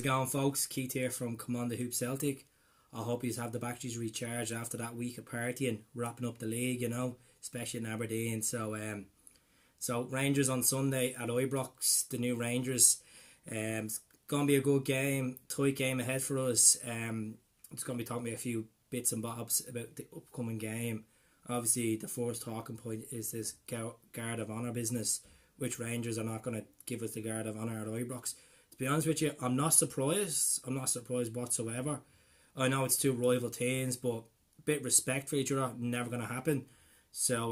it going, folks? Keith here from Come On The Hoop Celtic. I hope you have the batteries recharged after that week of partying, wrapping up the league, especially in Aberdeen. So Rangers on Sunday at Ibrox, the new Rangers. It's going to be a good game, tight game ahead for us. I'm just going to be talking about a few bits and bobs about the upcoming game. Obviously, the first talking point is this Guard of Honour business, which Rangers are not going to give us the Guard of Honour at Ibrox. To be honest with you, I'm not surprised. I'm not surprised whatsoever. I know it's two rival teams, but a bit of respect for each other, never going to happen. So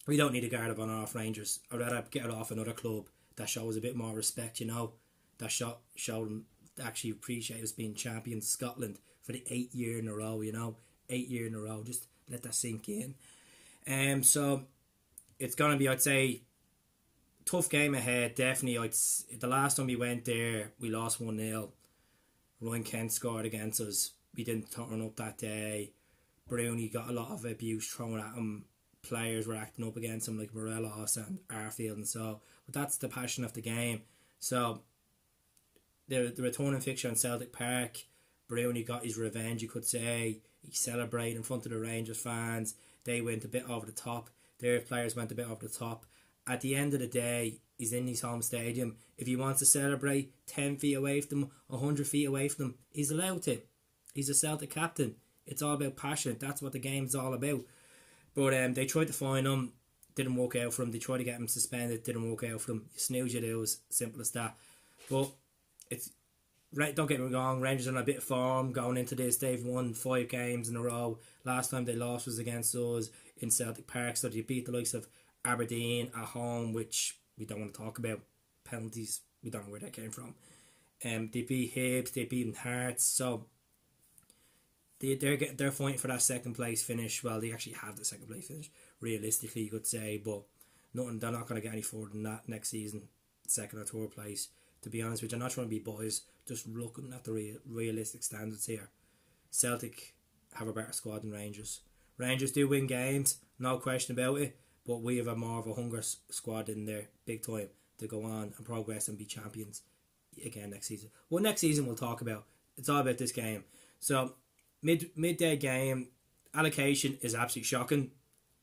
we don't need a Guard of Honour off Rangers. I'd rather get it off another club that shows a bit more respect, that show them actually appreciate us being champions of Scotland for the 8th year in a row, 8 years in a row. Just let that sink in. So it's going to be, I'd say, tough game ahead, definitely. The last time we went there, we lost 1-0. Ryan Kent scored against us. We didn't turn up that day. Broony got a lot of abuse thrown at him. Players were acting up against him like Morelos and Arfield and so. But that's the passion of the game. So the returning fixture on Celtic Park, Broony got his revenge, you could say. He celebrated in front of the Rangers fans. They went a bit over the top. Their players went a bit over the top. At the end of the day, he's in his home stadium. If he wants to celebrate 10 feet away from them, 100 feet away from them, he's allowed to. He's a Celtic captain. It's all about passion. That's what the game's all about. But they tried to fine him. Didn't work out for him. They tried to get him suspended. Didn't work out for him. You snooze, you lose. Simple as that. But don't get me wrong, Rangers are in a bit of form going into this. They've won 5 games in a row. Last time they lost was against us in Celtic Park. So they beat the likes of Aberdeen at home, which we don't want to talk about. Penalties, we don't know where that came from. They beat Hibs, they beat Hearts, so they're fighting for that second place finish. Well, they actually have the second place finish, realistically, you could say, but they're not going to get any further than that next season, second or third place. To be honest with you, I'm not trying to be boys, just looking at the realistic standards here. Celtic have a better squad than Rangers. Rangers do win games, no question about it. But we have a more of a hunger squad in there, big time, to go on and progress and be champions again next season. Well, next season we'll talk about. It's all about this game. So, midday game, allocation is absolutely shocking.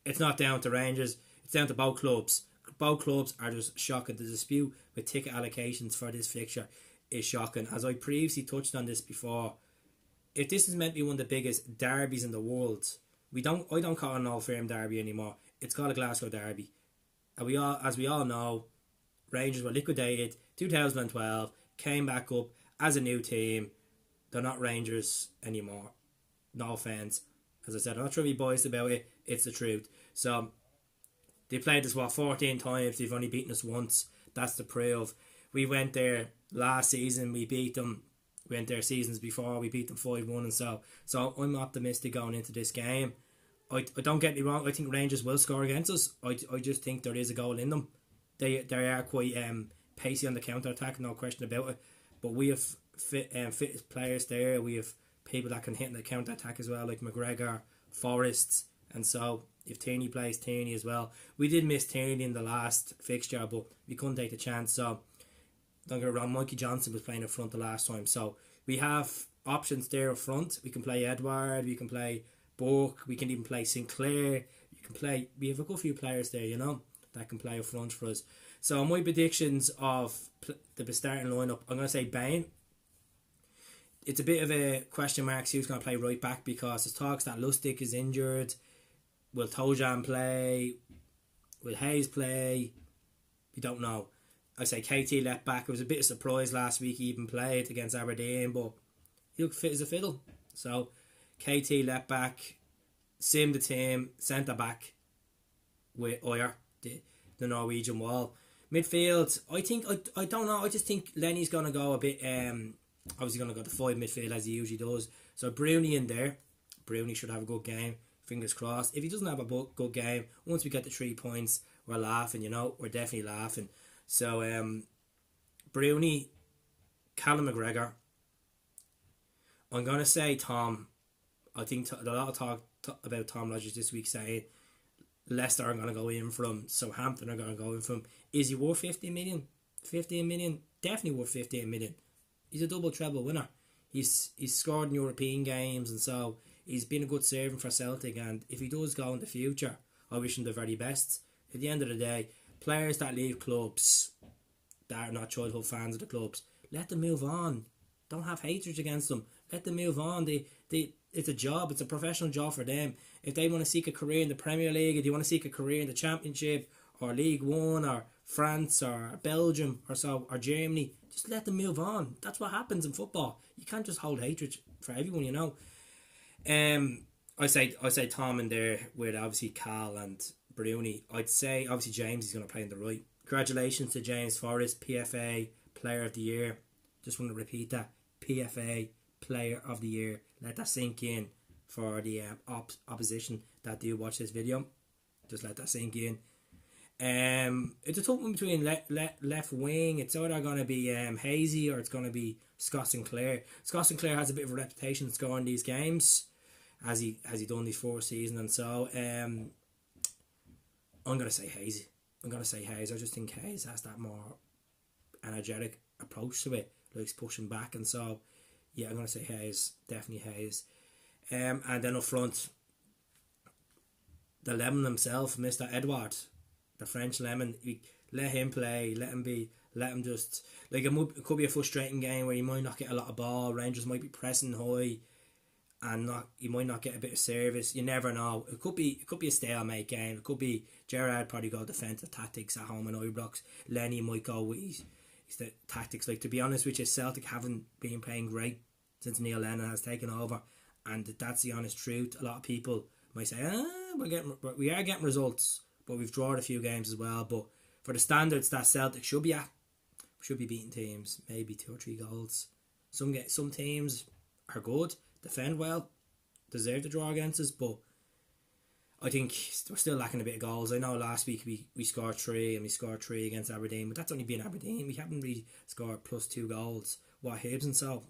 It's not down to Rangers. It's down to both clubs. Both clubs are just shocking. The dispute with ticket allocations for this fixture is shocking. As I previously touched on this before, if this is meant to be one of the biggest derbies in the world, I don't call it an Old Firm derby anymore. It's called a Glasgow derby. And as we all know, Rangers were liquidated 2012, came back up as a new team. They're not Rangers anymore. No offence. As I said, I'm not trying to be biased about it. It's the truth. So, they played us, 14 times. They've only beaten us once. That's the proof. We went there last season. We beat them. We went there seasons before. We beat them 5-1 and so. So, I'm optimistic going into this game. I don't get me wrong, I think Rangers will score against us. I just think there is a goal in them. They are quite pacey on the counter-attack, no question about it. But we have fit players there. We have people that can hit in the counter-attack as well, like McGregor, Forrest, and so if Tierney plays, Tierney as well. We did miss Tierney in the last fixture, but we couldn't take the chance. So don't get me wrong, Mikey Johnson was playing up front the last time. So we have options there up front. We can play Edward, we can play Burke, we can even play Sinclair. We have a good few players there, that can play up front for us. So my predictions of the starting lineup, I'm going to say Bain. It's a bit of a question mark who's going to play right back because there's talks that Lustig is injured. Will Tojan play? Will Hayes play? We don't know. I say KT left back. It was a bit of a surprise last week he even played against Aberdeen, but he'll fit as a fiddle. So KT left back, Sim the team, centre back with Oyer, the Norwegian wall. Midfield, I don't know. I just think Lenny's gonna go a bit. Obviously gonna go to 5 midfield as he usually does. So Broony in there. Broony should have a good game. Fingers crossed. If he doesn't have a good game, once we get the 3 points, we're laughing. We're definitely laughing. So Broony, Callum McGregor. I'm gonna say Tom. I think a lot of talk about Tom Rogers this week saying Leicester are going to go in from Southampton are going to go in from. Is he worth 15 million? 15 million? Definitely worth 15 million. He's a double treble winner. He's scored in European games, and so he's been a good servant for Celtic. And if he does go in the future, I wish him the very best. At the end of the day, players that leave clubs that are not childhood fans of the clubs, let them move on. Don't have hatred against them. Let them move on. It's a job. It's a professional job for them. If they want to seek a career in the Premier League, if they want to seek a career in the Championship or League One or France or Belgium or Germany, just let them move on. That's what happens in football. You can't just hold hatred for everyone, you know. I say Tom in there with obviously Cal and Broony. I'd say obviously James is going to play in the right. Congratulations to James Forrest, PFA Player of the Year. Just want to repeat that. PFA Player of the Year. Let that sink in for the opposition that do watch this video. Just let that sink in. It's a tough one between left wing. It's either going to be Hazy or it's going to be Scott Sinclair. Scott Sinclair has a bit of a reputation scoring these games. Has he done these 4 seasons? And so I'm going to say Hazy. I just think Hayes has that more energetic approach to it. Likes pushing back, and so yeah, I'm going to say Hayes. Definitely Hayes. And then up front, the lemon himself, Mr. Edouard, the French lemon. Let him play. Let him just, like, it could be a frustrating game where he might not get a lot of ball. Rangers might be pressing high, and he might not get a bit of service. You never know. It could be a stalemate game. It could be Gerrard probably go defensive tactics at home in Ibrox. Lenny might go with his the tactics. Like, to be honest with you, Celtic haven't been playing great since Neil Lennon has taken over, and that's the honest truth. A lot of people might say, we are getting results, but we've drawn a few games as well. But for the standards that Celtic should be at, we should be beating teams maybe 2 or 3 goals. Some teams are good, defend well, deserve to draw against us, but I think we're still lacking a bit of goals. I know last week we scored 3 and we scored 3 against Aberdeen, but that's only been Aberdeen. We haven't really scored plus 2 goals. What Hibs and so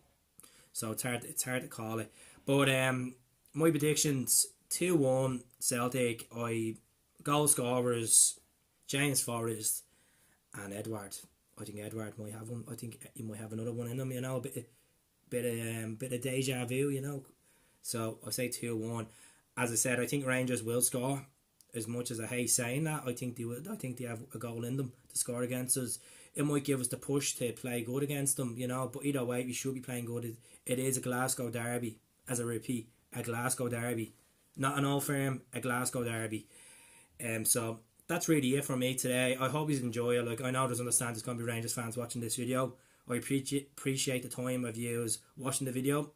it's hard to call it. But my predictions: 2-1 Celtic. Goal scorers James Forrest and Edouard. I think Edouard might have one. I think he might have another one in him. You know, a bit of deja vu. You know, so I say 2-1. As I said, I think Rangers will score. As much as I hate saying that, I think they will. I think they have a goal in them to score against us. It might give us the push to play good against them, you know. But either way, we should be playing good. It is a Glasgow derby. As I repeat, a Glasgow derby, not an Old Firm, a Glasgow derby. So that's really it for me today. I hope you enjoy it. Like, I know there's going to be Rangers fans watching this video. I appreciate the time of you watching the video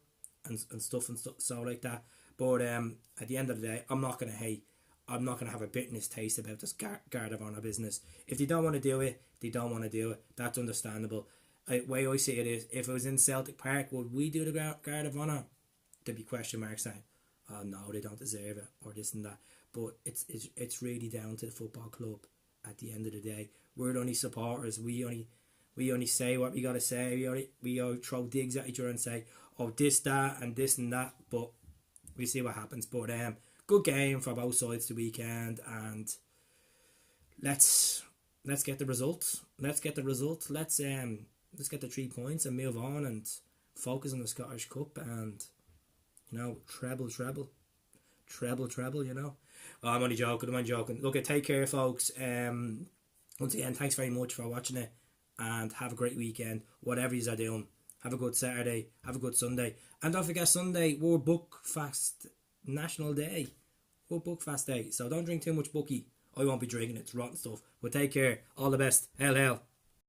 and stuff so like that. But at the end of the day, I'm not going to hate. I'm not going to have a bitterness taste about this guard of honour business. If they don't want to do it, they don't want to do it. That's understandable. The way I see it is, if it was in Celtic Park, would we do the guard of honour? There'd be question marks saying, oh no, they don't deserve it, or this and that. But it's really down to the football club at the end of the day. We're the only supporters. We only say what we got to say. We all throw digs at each other and say, oh, this, that, and this and that. But we see what happens. But good game for both sides the weekend, and let's get the result. Let's get the 3 points and move on and focus on the Scottish Cup and, you know, treble, you know. Oh, I'm only joking. Look, take care, folks. Once again, thanks very much for watching it, and have a great weekend, whatever you are doing. Have a good Saturday, have a good Sunday, and don't forget Sunday, World Buckfast National Day. World Buckfast Day, so don't drink too much bookie. I won't be drinking it, it's rotten stuff. But take care, all the best, hell.